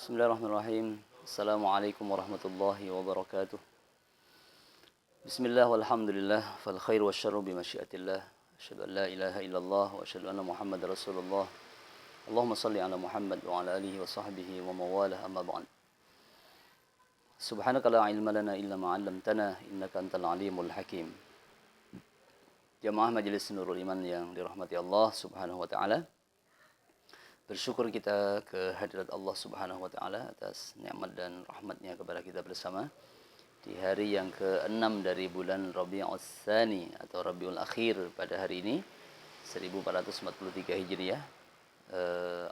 Bismillahirrahmanirrahim. Assalamualaikum warahmatullahi wabarakatuh. Bismillah walhamdulillah fal khair wasyarru bi masyiatillah. Asyhadu an la ilaha illallah wa asyhadu anna Muhammadar Rasulullah. Allahumma shalli ala Muhammad wa ala alihi wa sahbihi wa mawalah amma ba'd. Subhanaka la ilma lana illa ma 'allamtana innaka antal alimul hakim. Jamaah Majelis Nurul Iman yang dirahmati Allah Subhanahu wa taala. Bersyukur kita kehadirat Allah Subhanahu wa taala atas nikmat dan rahmatnya kepada kita bersama di hari yang ke-6 dari bulan Rabiul Tsani atau Rabiul Akhir pada hari ini 1443 Hijriah.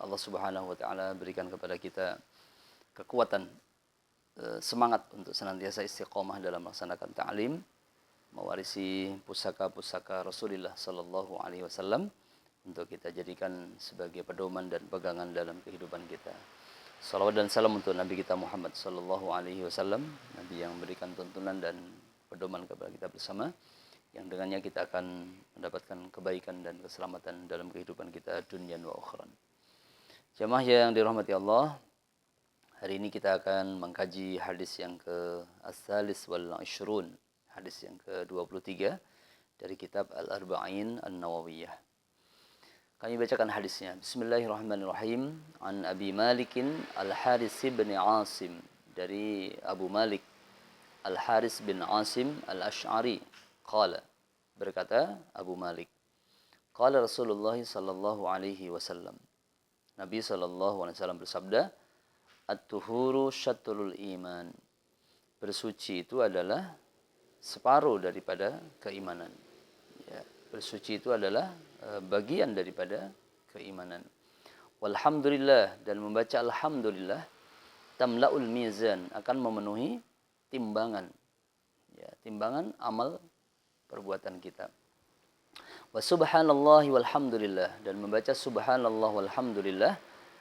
Allah Subhanahu wa taala berikan kepada kita kekuatan, semangat untuk senantiasa istiqomah dalam melaksanakan ta'lim, mewarisi pusaka-pusaka Rasulullah sallallahu alaihi wasallam untuk kita jadikan sebagai pedoman dan pegangan dalam kehidupan kita. Salawat dan salam untuk Nabi kita Muhammad sallallahu alaihi wasallam, Nabi yang memberikan tuntunan dan pedoman kepada kita bersama, yang dengannya kita akan mendapatkan kebaikan dan keselamatan dalam kehidupan kita dunia wa akhirat. Jamaah yang dirahmati Allah, hari ini kita akan mengkaji hadis yang ke-Tsalis wal 20, hadis yang ke-23 dari kitab Al-Arba'in An-Nawawiyah. Kami bacakan hadisnya. Bismillahirrahmanirrahim. An Abi Malikin Al-Haris bin Asim, dari Abu Malik Al-Haris bin Asim Al-Ash'ari. Qala, berkata Abu Malik, qala Rasulullah sallallahu alaihi wasallam, Nabi sallallahu alaihi wasallam bersabda, at-tuhuru syatrul iman. Bersuci itu adalah separuh daripada keimanan. Ya, bersuci itu adalah bagian daripada keimanan. Walhamdulillah, dan membaca alhamdulillah, tamla'ul mizan, akan memenuhi timbangan. Ya, timbangan amal perbuatan kita. Wa subhanallahi walhamdulillah, dan membaca subhanallah walhamdulillah,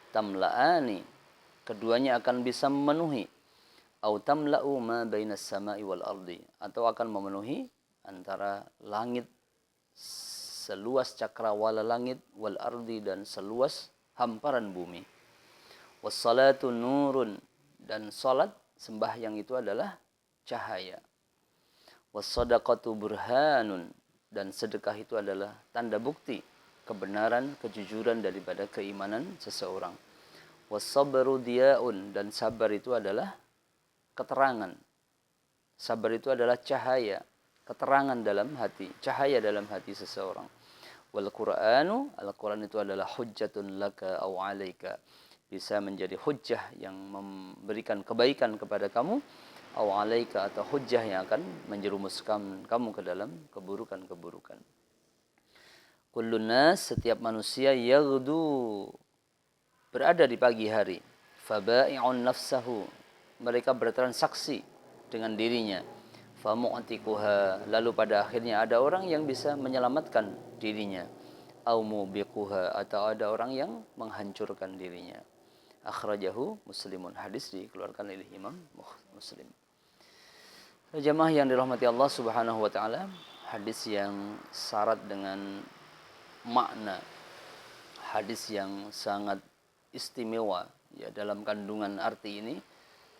tamla'ani, keduanya akan bisa memenuhi, au tamla'u ma bainas sama'i wal ardi, atau akan memenuhi antara langit, seluas cakrawala langit, wal ardi, dan seluas hamparan bumi. Wassalatu nurun, dan salat sembahyang itu adalah cahaya. Wassadaqatu burhanun, dan sedekah itu adalah tanda bukti kebenaran, kejujuran daripada keimanan seseorang. Wassabru diyaun, dan sabar itu adalah keterangan. Sabar itu adalah cahaya, keterangan dalam hati, cahaya dalam hati seseorang. Wal Qur'anu, Al-Quran itu adalah hujjatun laka aw alaika, bisa menjadi hujjah yang memberikan kebaikan kepada kamu, aw alaika, atau hujjah yang akan menjerumuskan kamu ke dalam keburukan-keburukan. Kullun nas, setiap manusia, yaghdu, berada di pagi hari, fabai'un nafsahu, mereka bertransaksi dengan dirinya, famu'tikuha, lalu pada akhirnya ada orang yang bisa menyelamatkan dirinya, au mubiquha, atau ada orang yang menghancurkan dirinya. Akhrajahu Muslimun, hadis dikeluarkan oleh Imam Muslim. Jamaah yang dirahmati Allah Subhanahu wa taala, hadis yang syarat dengan makna, hadis yang sangat istimewa ya dalam kandungan arti ini,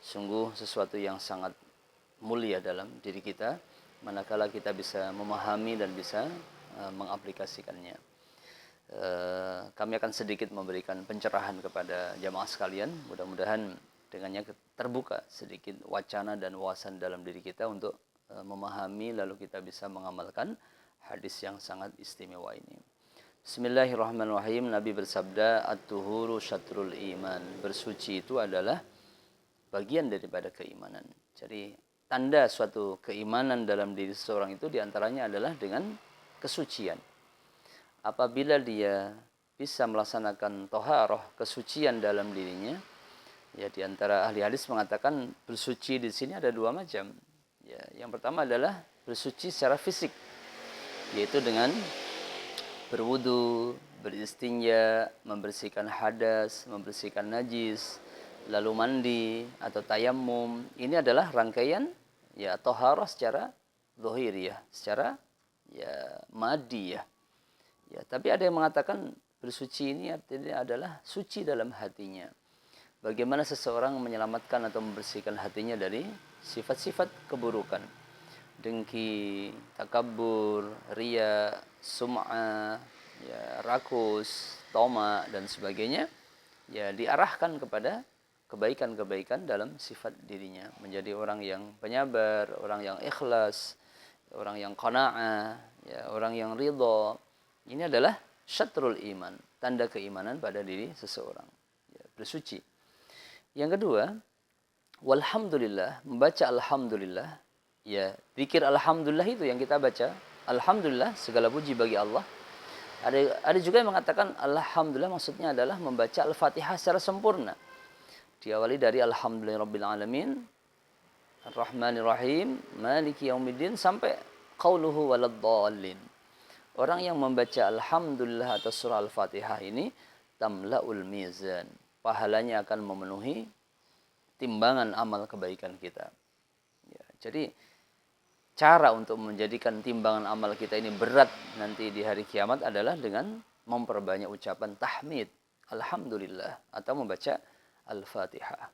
sungguh sesuatu yang sangat mulia dalam diri kita manakala kita bisa memahami dan bisa mengaplikasikannya. Kami akan sedikit memberikan pencerahan kepada jamaah sekalian, mudah-mudahan dengannya terbuka sedikit wacana dan wawasan dalam diri kita untuk memahami, lalu kita bisa mengamalkan hadis yang sangat istimewa ini. Bismillahirrahmanirrahim. Nabi bersabda, at-tuhuru syatrul iman, bersuci itu adalah bagian daripada keimanan. Jadi tanda suatu keimanan dalam diri seseorang itu diantaranya adalah dengan kesucian. Apabila dia bisa melaksanakan toharoh, kesucian dalam dirinya, ya diantara ahli hadis mengatakan bersuci di sini ada dua macam. Ya, yang pertama adalah bersuci secara fisik, yaitu dengan berwudu, beristinja, membersihkan hadas, membersihkan najis, lalu mandi atau tayammum. Ini adalah rangkaian ya toharah secara zahiriyah, secara ya madiyah. Ya, tapi ada yang mengatakan bersuci ini artinya adalah suci dalam hatinya. bagaimana seseorang menyelamatkan atau membersihkan hatinya dari sifat-sifat keburukan. Dengki, takabur, riya, sum'ah, ya, rakus, toma, dan sebagainya. Ya, diarahkan kepada kebaikan-kebaikan dalam sifat dirinya. Menjadi orang yang penyabar, orang yang ikhlas, orang yang qana'ah, ya, orang yang ridha. Ini adalah syatrul iman, tanda keimanan pada diri seseorang. Ya, bersuci. Yang kedua, walhamdulillah, membaca alhamdulillah. Ya, zikir alhamdulillah itu yang kita baca. Alhamdulillah, segala puji bagi Allah. Ada juga yang mengatakan alhamdulillah maksudnya adalah membaca Al-Fatihah secara sempurna. Diawali dari alhamdulillahirabbil alamin, arrahmanirrahim, maliki yaumiddin sampai qauluhu waladdallin. Orang yang membaca alhamdulillah atau surah Al-Fatihah ini tamlaul mizan. Pahalanya akan memenuhi timbangan amal kebaikan kita. Ya, jadi cara untuk menjadikan timbangan amal kita ini berat nanti di hari kiamat adalah dengan memperbanyak ucapan tahmid, alhamdulillah, atau membaca Al-Fatihah.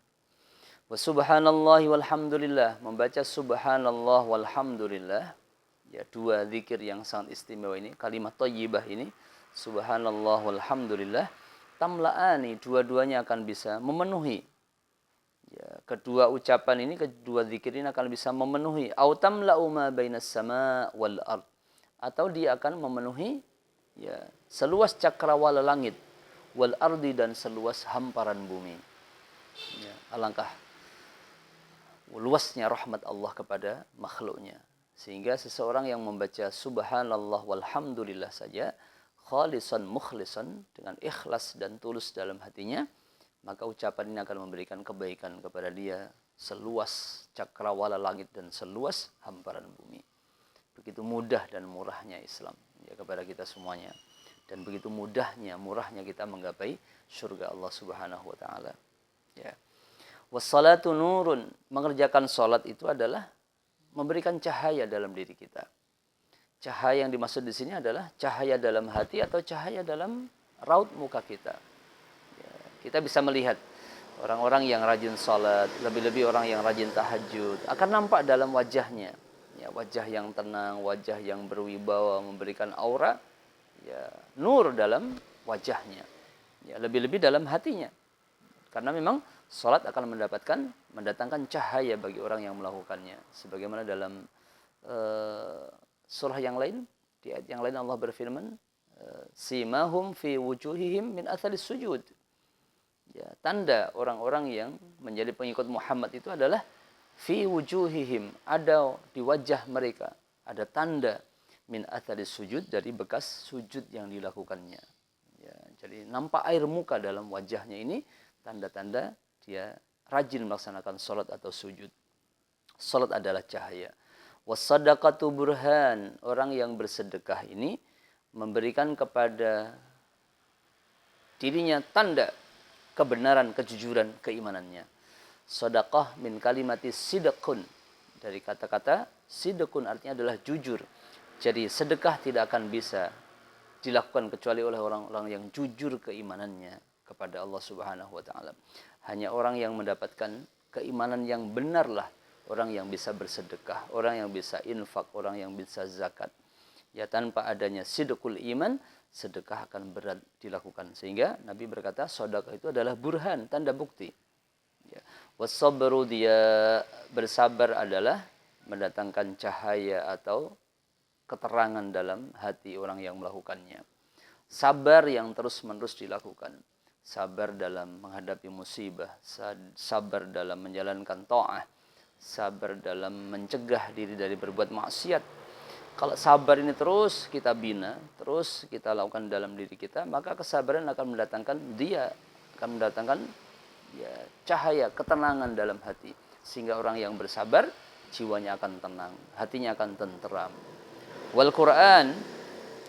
Wa subhanallahi walhamdulillah, membaca subhanallah walhamdulillah. Ya, dua zikir yang sangat istimewa ini, kalimat thayyibah ini, subhanallah walhamdulillah, tamla'ani, dua-duanya akan bisa memenuhi. Ya, kedua ucapan ini, kedua zikir ini akan bisa memenuhi autam lauma bainas sama wal ard, atau dia akan memenuhi ya seluas cakrawala langit wal ardi, dan seluas hamparan bumi. Ya, alangkah luasnya rahmat Allah kepada makhluknya, sehingga seseorang yang membaca subhanallah walhamdulillah saja khalisan mukhlisan, dengan ikhlas dan tulus dalam hatinya, maka ucapan ini akan memberikan kebaikan kepada dia seluas cakrawala langit dan seluas hamparan bumi. Begitu mudah dan murahnya Islam ya kepada kita semuanya, dan begitu mudahnya, murahnya kita menggapai surga Allah Subhanahu wa taala. Ya. Wassalatu nurun, mengerjakan salat itu adalah memberikan cahaya dalam diri kita. Cahaya yang dimaksud di sini adalah cahaya dalam hati atau cahaya dalam raut muka kita. Kita bisa melihat orang-orang yang rajin salat, lebih-lebih orang yang rajin tahajud, akan nampak dalam wajahnya. Ya, wajah yang tenang, wajah yang berwibawa, memberikan aura, ya, nur dalam wajahnya. Ya, lebih-lebih dalam hatinya. Karena memang salat akan mendatangkan cahaya bagi orang yang melakukannya. Sebagaimana dalam surah yang lain, di ayat yang lain Allah berfirman, simahum fi wujuhihim min atharis sujud. Ya, tanda orang-orang yang menjadi pengikut Muhammad itu adalah fi wujuhihim, ada di wajah mereka, ada tanda min atharis sujud, dari bekas sujud yang dilakukannya. Ya, jadi nampak air muka dalam wajahnya ini, tanda-tanda dia rajin melaksanakan salat atau sujud. Salat adalah cahaya. Wassadaqatu burhan, orang yang bersedekah ini memberikan kepada dirinya tanda kebenaran, kejujuran, keimanannya. Sedekah min kalimati sidqun, dari kata-kata sidqun artinya adalah jujur. Jadi sedekah tidak akan bisa dilakukan kecuali oleh orang-orang yang jujur keimanannya kepada Allah Subhanahu wa taala. Hanya orang yang mendapatkan keimanan yang benarlah orang yang bisa bersedekah, orang yang bisa infak, orang yang bisa zakat. Ya, tanpa adanya sidqul iman, sedekah akan berat dilakukan. Sehingga Nabi berkata sedekah itu adalah burhan, tanda bukti. Ya. Wasabru, dia bersabar adalah mendatangkan cahaya atau keterangan dalam hati orang yang melakukannya. Sabar yang terus-menerus dilakukan. Sabar dalam menghadapi musibah, sabar dalam menjalankan ta'ah, sabar dalam mencegah diri dari berbuat maksiat. Kalau sabar ini terus kita bina, terus kita lakukan dalam diri kita, maka kesabaran akan mendatangkan ya, cahaya, ketenangan dalam hati. Sehingga orang yang bersabar, jiwanya akan tenang, hatinya akan tenteram. Wal Quran,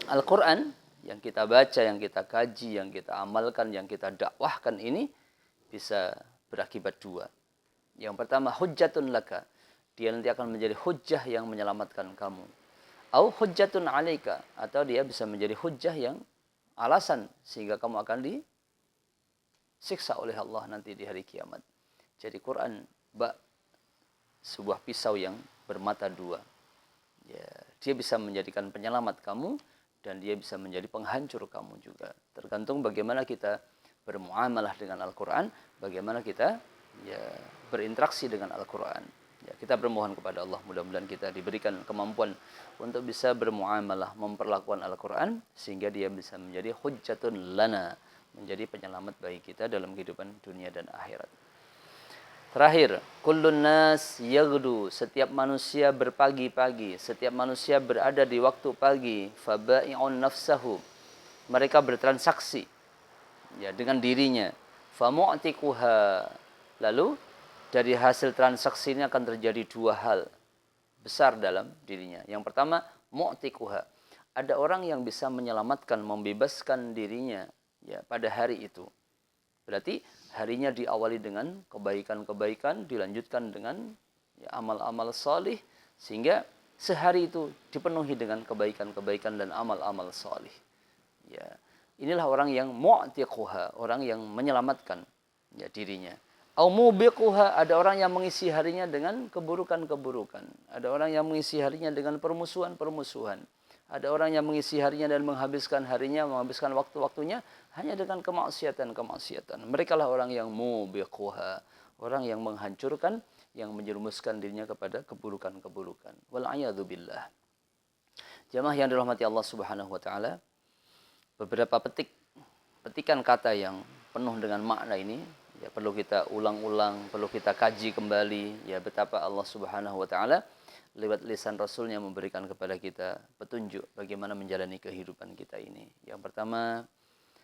Al-Quran yang kita baca, yang kita kaji, yang kita amalkan, yang kita dakwahkan ini bisa berakibat dua. Yang pertama, hujjatun laka, dia nanti akan menjadi hujjah yang menyelamatkan kamu. Au hujjatun alaika, atau dia bisa menjadi hujjah yang alasan sehingga kamu akan disiksa oleh Allah nanti di hari kiamat. Jadi Quran sebuah pisau yang bermata dua. Ya, dia bisa menjadikan penyelamat kamu dan dia bisa menjadi penghancur kamu juga. Tergantung bagaimana kita bermuamalah dengan Al-Quran, bagaimana kita ya berinteraksi dengan Al-Quran. Ya, kita bermohon kepada Allah, mudah-mudahan kita diberikan kemampuan untuk bisa bermuamalah, memperlakukan Al-Quran, sehingga dia bisa menjadi hujjatun lana, menjadi penyelamat bagi kita dalam kehidupan dunia dan akhirat. Terakhir, kullun nas yaghdu, setiap manusia berpagi-pagi, setiap manusia berada di waktu pagi, fabai'un nafsahu, mereka bertransaksi ya dengan dirinya, famu'tiquha, lalu dari hasil transaksi ini akan terjadi dua hal besar dalam dirinya. Yang pertama, mu'tiquha, ada orang yang bisa menyelamatkan, membebaskan dirinya ya pada hari itu. Berarti harinya diawali dengan kebaikan-kebaikan, dilanjutkan dengan ya, amal-amal salih, sehingga sehari itu dipenuhi dengan kebaikan-kebaikan dan amal-amal salih. Ya, inilah orang yang mu'tiquha, orang yang menyelamatkan ya dirinya. Au mubiquha, ada orang yang mengisi harinya dengan keburukan-keburukan. Ada orang yang mengisi harinya dengan permusuhan-permusuhan. Ada orang yang mengisi harinya dan menghabiskan harinya, menghabiskan waktu-waktunya hanya dengan kemaksiatan-kemaksiatan. Mereka lah orang yang mubiquha, orang yang menghancurkan, yang menjerumuskan dirinya kepada keburukan-keburukan. Wal'iyadzu billah. Jamaah yang dirahmati Allah Subhanahu wa taala, beberapa petikan kata yang penuh dengan makna ini ya perlu kita ulang-ulang, perlu kita kaji kembali ya betapa Allah Subhanahu wa taala lewat lisan Rasulnya memberikan kepada kita petunjuk bagaimana menjalani kehidupan kita ini. Yang pertama,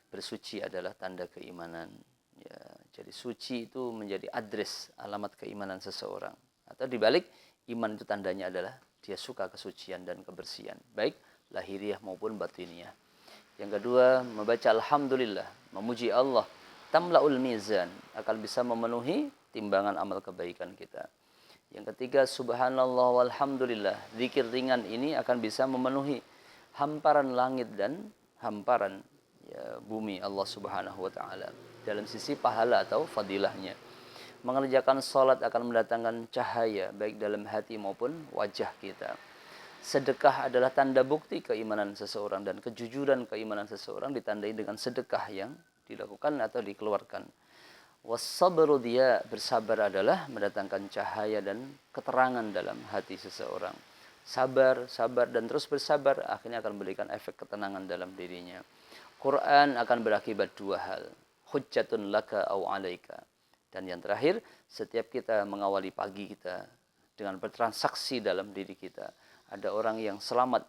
bersuci adalah tanda keimanan. Ya, jadi suci itu menjadi address alamat keimanan seseorang. Atau dibalik, iman itu tandanya adalah dia suka kesucian dan kebersihan, baik lahiriah maupun batiniah. Yang kedua, membaca alhamdulillah, memuji Allah, tamlaul mizan, akan bisa memenuhi timbangan amal kebaikan kita. Yang ketiga, subhanallah walhamdulillah, zikir ringan ini akan bisa memenuhi hamparan langit dan hamparan ya, bumi Allah Subhanahu wa taala dalam sisi pahala atau fadilahnya. Mengerjakan salat akan mendatangkan cahaya baik dalam hati maupun wajah kita. Sedekah adalah tanda bukti keimanan seseorang, dan kejujuran keimanan seseorang ditandai dengan sedekah yang dilakukan atau dikeluarkan. Wassabru, dia bersabar adalah mendatangkan cahaya dan keterangan dalam hati seseorang. Sabar, sabar dan terus bersabar akhirnya akan memberikan efek ketenangan dalam dirinya. Quran akan berakibat dua hal, hujjatun laka au alaika. Dan yang terakhir, setiap kita mengawali pagi kita dengan bertransaksi dalam diri kita, ada orang yang selamat,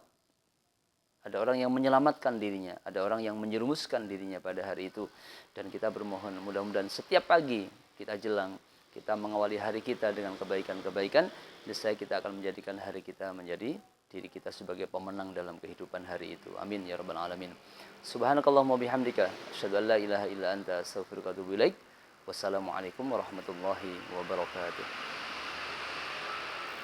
ada orang yang menyelamatkan dirinya, ada orang yang menjerumuskan dirinya pada hari itu. Dan kita bermohon mudah-mudahan setiap pagi kita jelang, kita mengawali hari kita dengan kebaikan-kebaikan, niscaya kita akan menjadikan hari kita menjadi diri kita sebagai pemenang dalam kehidupan hari itu. Amin ya rabbal alamin. Subhanakallahumma bihamdika, asyhadu an la ilaha illa anta, astaghfiruka wa atubu ilaik. Wassalamualaikum warahmatullahi wabarakatuh.